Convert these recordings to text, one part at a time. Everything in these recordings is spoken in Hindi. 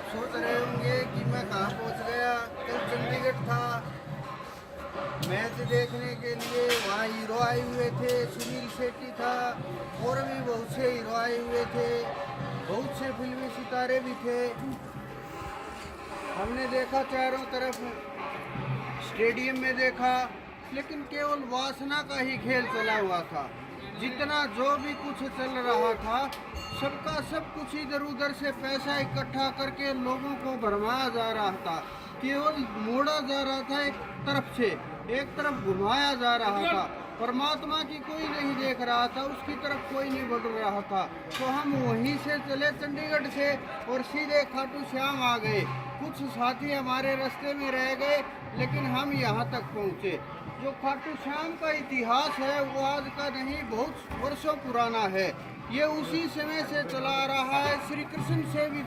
सोच रहे होंगे कि मैं कहाँ पहुँच गया। कल चंडीगढ़ था मैच देखने के लिए, वहाँ हीरो आए हुए थे, सुनील शेट्टी था और भी बहुत से हीरो आए हुए थे, बहुत से फिल्मी सितारे भी थे। हमने देखा चारों तरफ, स्टेडियम में देखा, लेकिन केवल वासना का ही खेल चला हुआ था। जितना जो भी कुछ चल रहा था, सबका सब कुछ इधर उधर से पैसा इकट्ठा करके लोगों को भरमाया जा रहा था। केवल मोड़ा जा रहा था एक तरफ से, एक तरफ घुमाया जा रहा था। परमात्मा की कोई नहीं देख रहा था, उसकी तरफ कोई नहीं बढ़ रहा था। तो हम वहीं से चले चंडीगढ़ से और सीधे खाटू श्याम आ गए। कुछ साथी हमारे रास्ते में रह गए, लेकिन हम यहाँ तक पहुँचे। जो खाटू श्याम का इतिहास है वो आज का नहीं, बहुत वर्षों पुराना है। ये उसी समय से चला आ रहा है। श्री कृष्ण से भी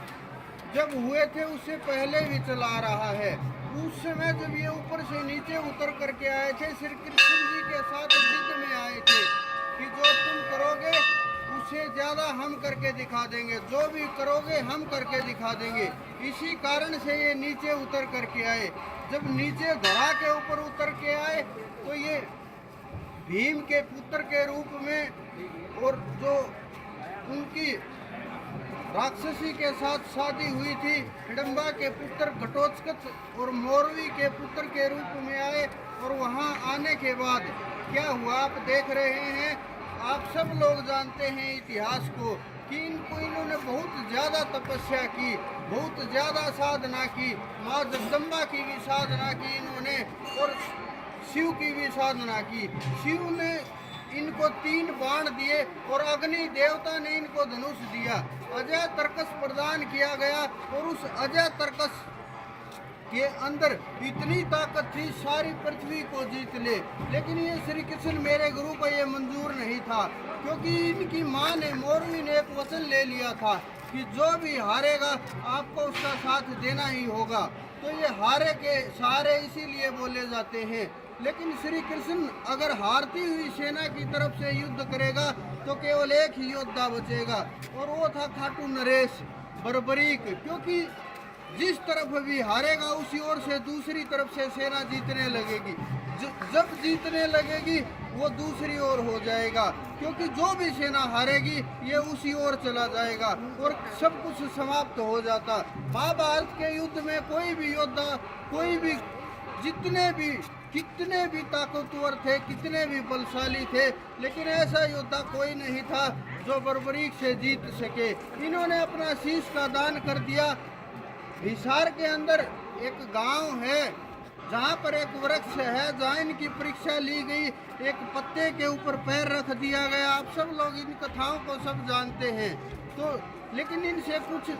जब हुए थे उससे पहले भी चला आ रहा है। उस समय जब ये ऊपर से नीचे उतर करके आए थे, श्री कृष्ण जी के साथ जिद में आए थे कि जो तुम करोगे उससे ज़्यादा हम करके दिखा देंगे, जो भी करोगे हम करके दिखा देंगे। इसी कारण से ये नीचे उतर करके आए। जब नीचे धरा के ऊपर उतर के आए तो ये भीम के पुत्र के रूप में, और जो उनकी राक्षसी के साथ शादी हुई थी, हिडम्बा के पुत्र घटोत्कच और मोरवी के पुत्र के रूप में आए। और वहाँ आने के बाद क्या हुआ आप देख रहे हैं। आप सब लोग जानते हैं इतिहास को कि इन्होंने बहुत ज़्यादा तपस्या की, बहुत ज़्यादा साधना की। माँ जगदम्बा की भी साधना की इन्होंने और शिव की भी साधना की। शिव ने इनको 3 बाण दिए और अग्नि देवता ने इनको धनुष दिया। अजय तर्कस प्रदान किया गया और उस अजय तर्कस के अंदर इतनी ताकत थी सारी पृथ्वी को जीत ले। लेकिन ये श्री कृष्ण मेरे गुरु को ये मंजूर नहीं था, क्योंकि इनकी माँ ने, मोरवी ने एक वचन ले लिया था कि जो भी हारेगा आपको उसका साथ देना ही होगा। तो ये हारे के सहारे इसीलिए बोले जाते हैं। लेकिन श्री कृष्ण अगर हारती हुई सेना की तरफ से युद्ध करेगा तो केवल एक ही योद्धा बचेगा, और वो था खाटू नरेश बर्बरीक। क्योंकि जिस तरफ भी हारेगा उसी ओर से दूसरी तरफ से सेना जीतने लगेगी। जब जीतने लगेगी वो दूसरी ओर हो जाएगा, क्योंकि जो भी सेना हारेगी ये उसी ओर चला जाएगा और सब कुछ समाप्त हो जाता। महाभारत के युद्ध में कोई भी योद्धा, कोई भी, कितने भी ताकतवर थे, कितने भी बलशाली थे, लेकिन ऐसा योद्धा कोई नहीं था जो बर्बरीक से जीत सके। इन्होंने अपना शीश का दान कर दिया। हिसार के अंदर एक गांव है जहाँ पर एक वृक्ष है, जहाँ इनकी परीक्षा ली गई। एक पत्ते के ऊपर पैर रख दिया गया। आप सब लोग इन कथाओं को सब जानते हैं। तो लेकिन इनसे कुछ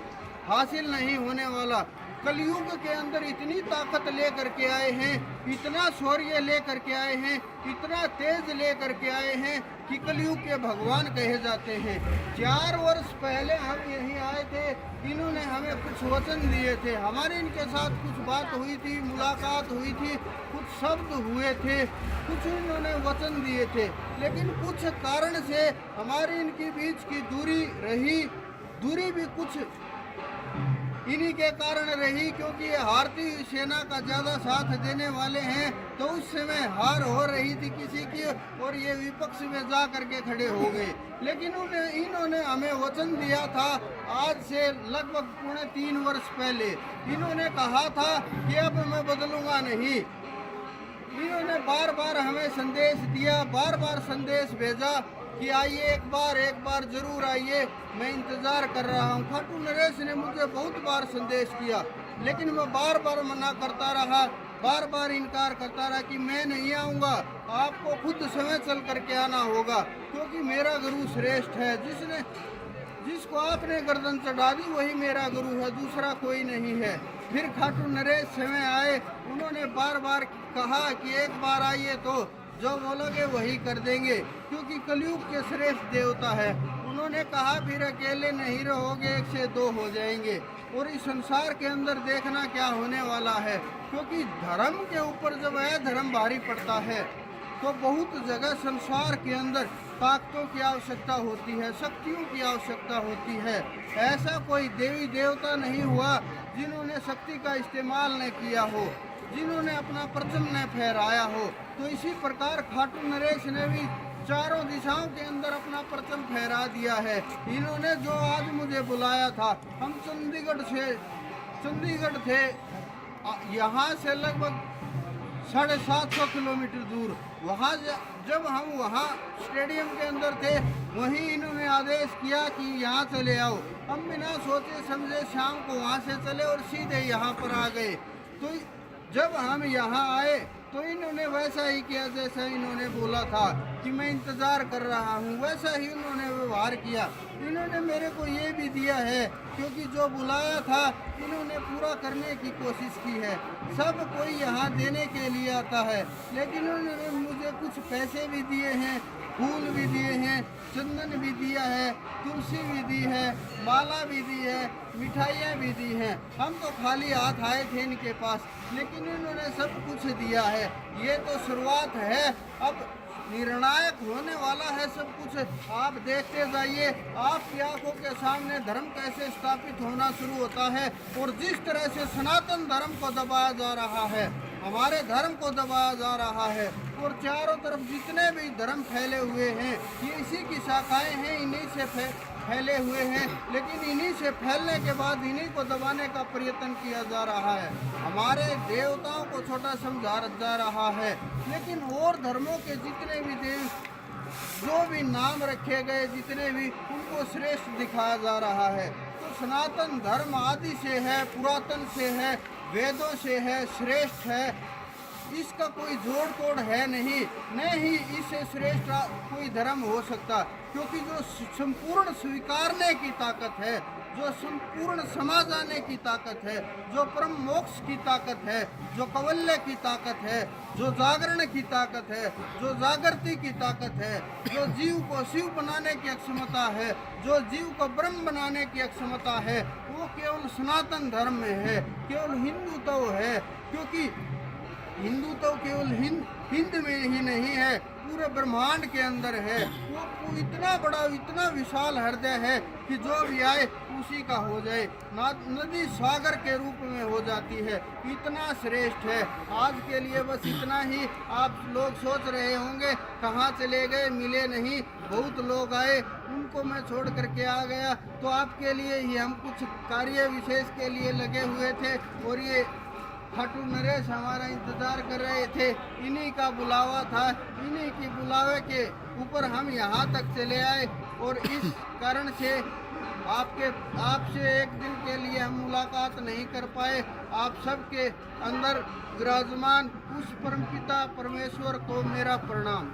हासिल नहीं होने वाला। कलयुग के अंदर इतनी ताकत लेकर के आए हैं, इतना शौर्य लेकर के आए हैं, इतना तेज लेकर के आए हैं कि कलयुग के भगवान कहे जाते हैं। 4 वर्ष पहले हम यहीं आए थे, इन्होंने हमें कुछ वचन दिए थे। हमारे इनके साथ कुछ बात हुई थी, मुलाकात हुई थी, कुछ शब्द हुए थे, कुछ इन्होंने वचन दिए थे। लेकिन कुछ कारण से हमारी इनके बीच की दूरी रही। दूरी भी कुछ इन्हीं के कारण रही, क्योंकि ये हारती हुई सेना का ज़्यादा साथ देने वाले हैं। तो उस समय हार हो रही थी किसी की और ये विपक्ष में जा करके खड़े हो गए। लेकिन इन्होंने हमें वचन दिया था आज से लगभग 3.5 वर्ष पहले। इन्होंने कहा था कि अब मैं बदलूंगा नहीं। इन्होंने बार बार हमें संदेश दिया, बार बार संदेश भेजा कि आइए एक बार जरूर आइए, मैं इंतज़ार कर रहा हूँ। खाटू नरेश ने मुझे बहुत बार संदेश किया, लेकिन मैं बार बार मना करता रहा, बार बार इनकार करता रहा कि मैं नहीं आऊँगा, आपको खुद समय चल करके आना होगा, क्योंकि मेरा गुरु श्रेष्ठ है। जिसको आपने गर्दन चढ़ा दी वही मेरा गुरु है, दूसरा कोई नहीं है। फिर खाटू नरेश समय आए, उन्होंने बार बार कहा कि एक बार आइए तो जो बोलोगे वही कर देंगे, क्योंकि कलयुग के श्रेष्ठ देवता है। उन्होंने कहा फिर अकेले नहीं रहोगे, 1 से 2 हो जाएंगे। और इस संसार के अंदर देखना क्या होने वाला है, क्योंकि धर्म के ऊपर जब धर्म भारी पड़ता है तो बहुत जगह संसार के अंदर ताकतों की आवश्यकता होती है, शक्तियों की आवश्यकता होती है। ऐसा कोई देवी देवता नहीं हुआ जिन्होंने शक्ति का इस्तेमाल न किया हो, जिन्होंने अपना परचम न फहराया हो। तो इसी प्रकार खाटू नरेश ने भी चारों दिशाओं के अंदर अपना परचम फहरा दिया है। इन्होंने जो आज मुझे बुलाया था, हम चंडीगढ़ थे, यहाँ से लगभग 750 किलोमीटर दूर। वहाँ जब हम वहाँ स्टेडियम के अंदर थे, वहीं इन्होंने आदेश किया कि यहाँ चले आओ। हम बिना सोचे समझे शाम को वहाँ से चले और सीधे यहाँ पर आ गए। तो जब हम यहाँ आए तो इन्होंने वैसा ही किया जैसा इन्होंने बोला था कि मैं इंतज़ार कर रहा हूँ, वैसा ही उन्होंने व्यवहार किया। इन्होंने मेरे को ये भी दिया है, क्योंकि जो बुलाया था इन्होंने पूरा करने की कोशिश की है। सब कोई यहाँ देने के लिए आता है, लेकिन उन्होंने मुझे कुछ पैसे भी दिए हैं, फूल भी दिए हैं, चंदन भी दिया है, तुलसी भी दी है, माला भी दी है, मिठाइयाँ भी दी हैं। हम तो खाली हाथ आए थे इनके पास, लेकिन इन्होंने सब कुछ दिया है। ये तो शुरुआत है, अब निर्णायक होने वाला है सब कुछ। आप देखते जाइए, आपकी आंखों के सामने धर्म कैसे स्थापित होना शुरू होता है, और जिस तरह से सनातन धर्म को दबाया जा रहा है, हमारे धर्म को दबाया जा रहा है। और चारों तरफ जितने भी धर्म फैले हुए हैं, ये इसी की शाखाएं हैं, इन्हीं से फैले हुए हैं। लेकिन इन्हीं से फैलने के बाद इन्हीं को दबाने का प्रयत्न किया जा रहा है। हमारे देवताओं को छोटा समझा जा रहा है, लेकिन और धर्मों के जितने भी देव, जो भी नाम रखे गए, जितने भी, उनको श्रेष्ठ दिखाया जा रहा है। तो सनातन धर्म आदि से है, पुरातन से है, वेदों से है, श्रेष्ठ है। इसका कोई जोड़ तोड़ है नहीं, न ही इससे श्रेष्ठ कोई धर्म हो सकता, क्योंकि जो संपूर्ण स्वीकारने की ताकत है, जो संपूर्ण समा जाने की ताकत है, जो परम मोक्ष की ताकत है, जो कवल्य की ताकत है, जो जागरण की ताकत है, जो जागृति की ताकत है, जो जीव को शिव बनाने की क्षमता है, जो जीव को ब्रह्म बनाने की क्षमता है, वो केवल सनातन धर्म में है, केवल हिंदुत्व है। क्योंकि हिंदू तो केवल हिंद में ही नहीं है, पूरे ब्रह्मांड के अंदर है। वो इतना बड़ा, इतना विशाल हृदय है कि जो भी आए उसी का हो जाए, नदी सागर के रूप में हो जाती है। इतना श्रेष्ठ है। आज के लिए बस इतना ही। आप लोग सोच रहे होंगे कहाँ चले गए, मिले नहीं। बहुत लोग आए, उनको मैं छोड़ करके आ गया। तो आपके लिए ही हम कुछ कार्य विशेष के लिए लगे हुए थे, और ये खाटू नरेश हमारा इंतजार कर रहे थे। इन्हीं का बुलावा था, इन्हीं की बुलावे के ऊपर हम यहाँ तक चले आए। और इस कारण से आपसे एक दिन के लिए हम मुलाकात नहीं कर पाए। आप सबके अंदर विराजमान उस परमपिता परमेश्वर को मेरा प्रणाम।